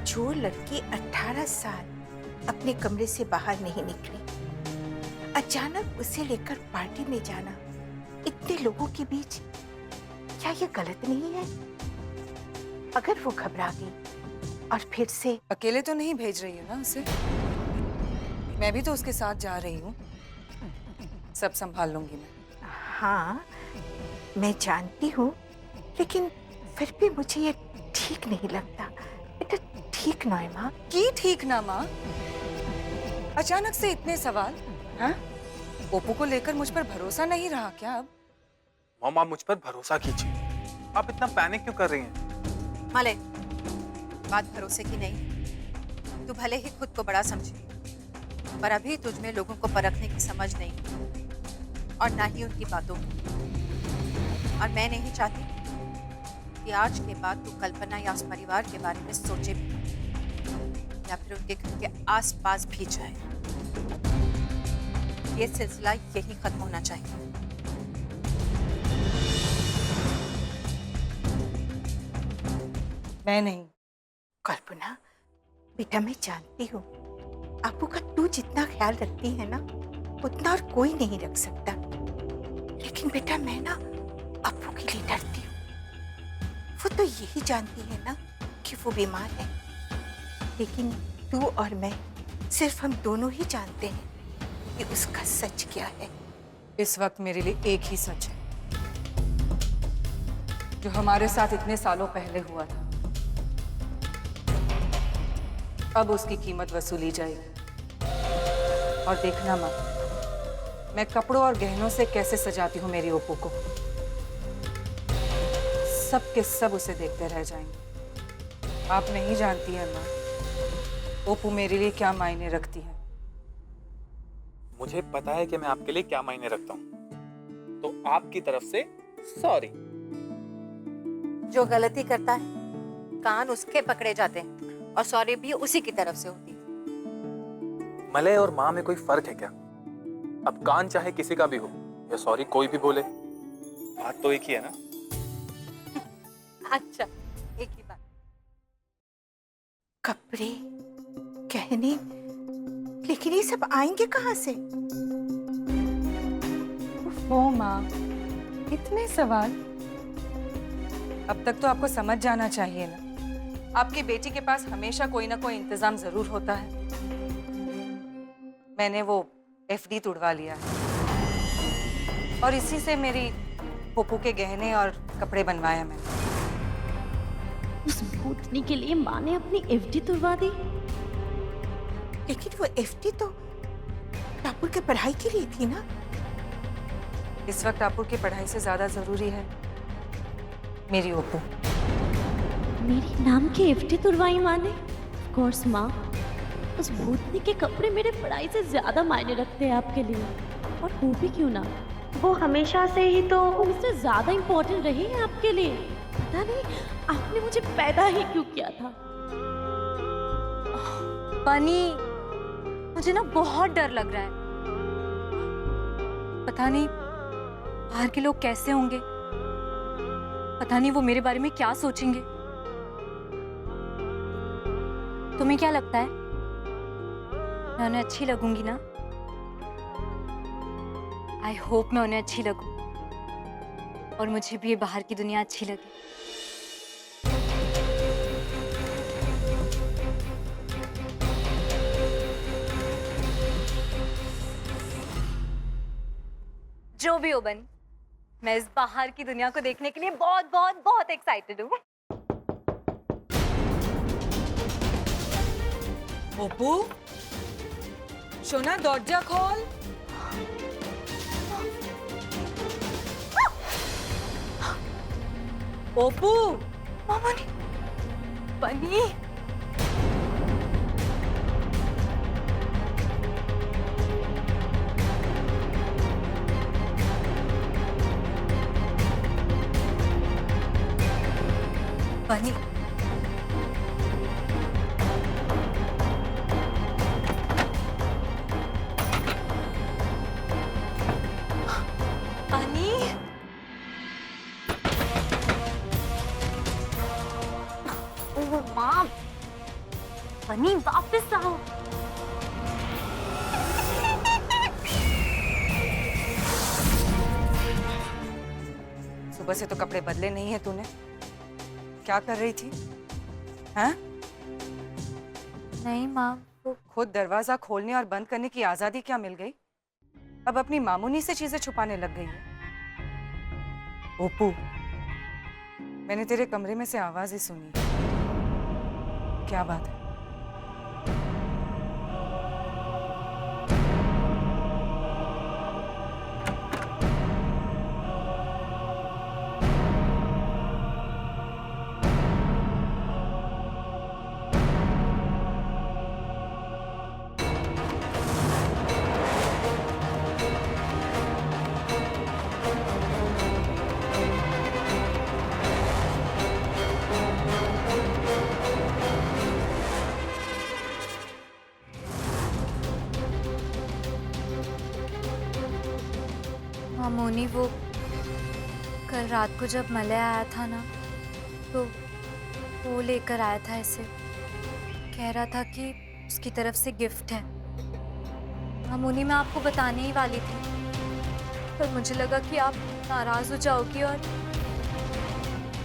जो लड़की 18 साल अपने कमरे से बाहर नहीं निकली, अचानक उसे लेकर पार्टी में जाना इतने लोगों के बीच, क्या ये गलत नहीं है? अगर वो घबरा गई और फिर से... अकेले तो नहीं भेज रही हूँ ना उसे, मैं भी तो उसके साथ जा रही हूँ। सब संभाल लूंगी मैं। हाँ, मैं जानती हूँ, लेकिन फिर भी मुझे ये ठीक नहीं लगता। बेटा ठीक ना है माँ। की ठीक ना माँ? अचानक से इतने सवाल? हाँ? ओप्पू को लेकर मुझ पर भरोसा नहीं रहा क्या अब? मॉम आप मुझ पर भरोसा कीजिए, आप इतना पैनिक क्यों कर रही हैं? माले, बात भरोसे की नहीं। तू भले ही खुद को बड़ा समझे, पर अभी तुझ में लोगों को परखने की समझ नहीं, और ना ही उनकी बातों की। और मैं नहीं चाहती कि आज के बाद तू कल्पना या उस परिवार के बारे में सोचे भी, या फिर उनके घर के आसपास भी जाए। ये सिलसिला यही खत्म होना चाहिए। मैं नहीं। कल्पना बेटा, मैं जानती हूँ आपू का तू जितना ख्याल रखती है ना, उतना और कोई नहीं रख सकता। लेकिन बेटा मैं ना आपू के लिए डरती हूँ। वो तो यही जानती है ना कि वो बीमार है, लेकिन तू और मैं, सिर्फ हम दोनों ही जानते हैं कि उसका सच क्या है। इस वक्त मेरे लिए एक ही सच है, जो हमारे साथ इतने सालों पहले हुआ था। अब उसकी कीमत वसूली जाएगी। और देखना माँ, मैं कपड़ों और गहनों से कैसे सजाती हूँ मेरी ओप्पू को। सब के सब उसे देखते रह जाएंगे। आप नहीं जानती हैं माँ, ओप्पू मेरे लिए क्या मायने रखती है। मुझे पता है कि मैं आपके लिए क्या मायने रखता हूँ, तो आपकी तरफ से सॉरी। जो गलती करता है कान उसके पकड़े जाते हैं, और सॉरी भी उसी की तरफ से होती है। मलय और माँ में कोई फर्क है क्या? अब कान चाहे किसी का भी हो या सॉरी कोई भी बोले, बात तो एक ही है ना। अच्छा, एक ही बात। कपड़े, गहने, लेकिन ये सब आएंगे कहाँ से? ओ माँ, इतने सवाल। अब तक तो आपको समझ जाना चाहिए ना, आपकी बेटी के पास हमेशा कोई ना कोई इंतजाम जरूर होता है। मैंने वो एफडी तुड़वा लिया है, और इसी से मेरी पप्पू के गहने और कपड़े बनवाए मैंने। उस भूतनी के लिए माँ ने अपनी एफडी तुड़वा दी। लेकिन वो एफडी तो टापुर के पढ़ाई के लिए थी ना। इस वक्त टापुर की पढ़ाई से ज्यादा जरूरी है मेरी ओप्पू। मेरी नाम की एफडी तुड़वाई माँ ने? ऑफ कोर्स माँ, उस भूतनी के कपड़े मेरे पढ़ाई से ज्यादा मायने रखते हैं आपके लिए। और वो भी क्यों ना, वो हमेशा से ही तो उससे ज्यादा इम्पोर्टेंट रही है आपके लिए। पता नहीं आपने मुझे पैदा ही क्यों किया था। बनी, मुझे ना बहुत डर लग रहा है। पता नहीं बाहर के लोग कैसे होंगे, पता नहीं वो मेरे बारे में क्या सोचेंगे। तुम्हें क्या लगता है, मैं उन्हें अच्छी लगूंगी ना? आई होप मैं उन्हें अच्छी लगूं, और मुझे भी ये बाहर की दुनिया अच्छी लगे। जो भी हो बन, मैं इस बाहर की दुनिया को देखने के लिए बहुत बहुत बहुत एक्साइटेड हूँ। ओप्पू, सोना दरजा खोल। ओप्पू, मामा ने बनी, बनी, बनी, ओह माँ, बनी वापस आओ। सुबह से तो कपड़े बदले नहीं है तूने। क्या कर रही थी? हैं? नहीं माँ, वो खुद दरवाजा खोलने और बंद करने की आजादी क्या मिल गई? अब अपनी मामूनी से चीजें छुपाने लग गई है। ओपू, मैंने तेरे कमरे में से आवाज ही सुनी। क्या बात है? मामोनी, वो कल रात को जब मलय आया था ना, तो वो लेकर आया था इसे। कह रहा था कि उसकी तरफ से गिफ्ट है। मामोनी, मैं आपको बताने ही वाली थी, पर मुझे लगा कि आप नाराज हो जाओगी और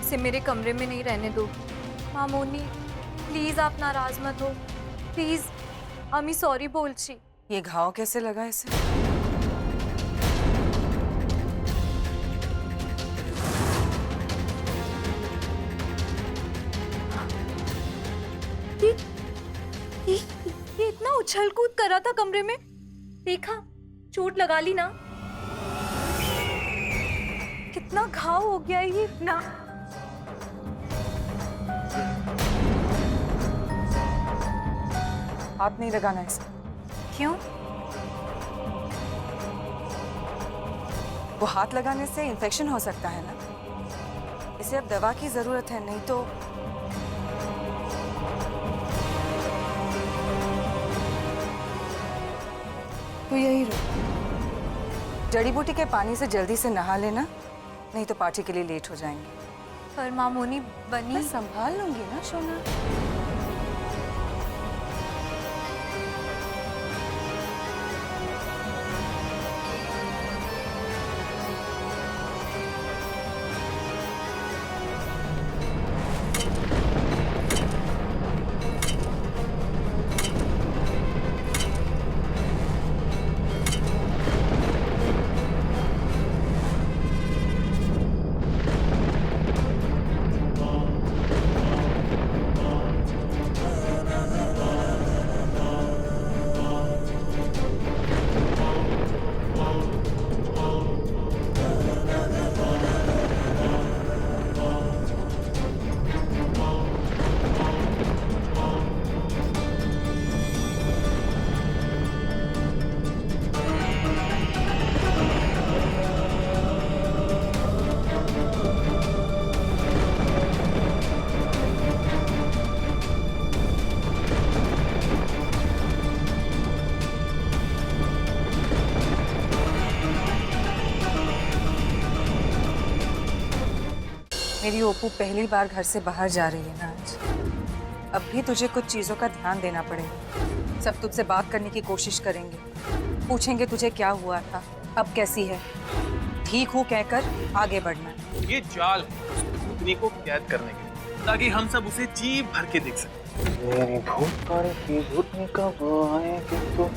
इसे मेरे कमरे में नहीं रहने दोगी। मामोनी, प्लीज आप नाराज मत हो, प्लीज। আমি सॉरी बोलছি। ये घाव कैसे लगा इसे? ये इतना उछल कूद कर रहा था कमरे में, देखा? चोट लगा ली ना? कितना घाव हो गया है ये इतना। हाथ नहीं लगाना इसे। क्यों? वो हाथ लगाने से इन्फेक्शन हो सकता है ना। इसे अब दवा की जरूरत है, नहीं तो यही रहो। जड़ी बूटी के पानी से जल्दी से नहा लेना, नहीं तो पार्टी के लिए लेट हो जाएंगे। पर मामोनी, बनी मैं संभाल लूंगी ना सोना। मेरी ओपू पहली बार घर से बाहर जा रही है ना आज। अब भी तुझे कुछ चीजों का ध्यान देना पड़ेगा। सब तुझसे बात करने की कोशिश करेंगे, पूछेंगे तुझे क्या हुआ था, अब कैसी है, ठीक हूँ कहकर आगे बढ़ना। ये चाल है भूतनी को कैद करने की, ताकि हम सब उसे जी भर के देख सकें। मेरी भूतनी कब आएगी तो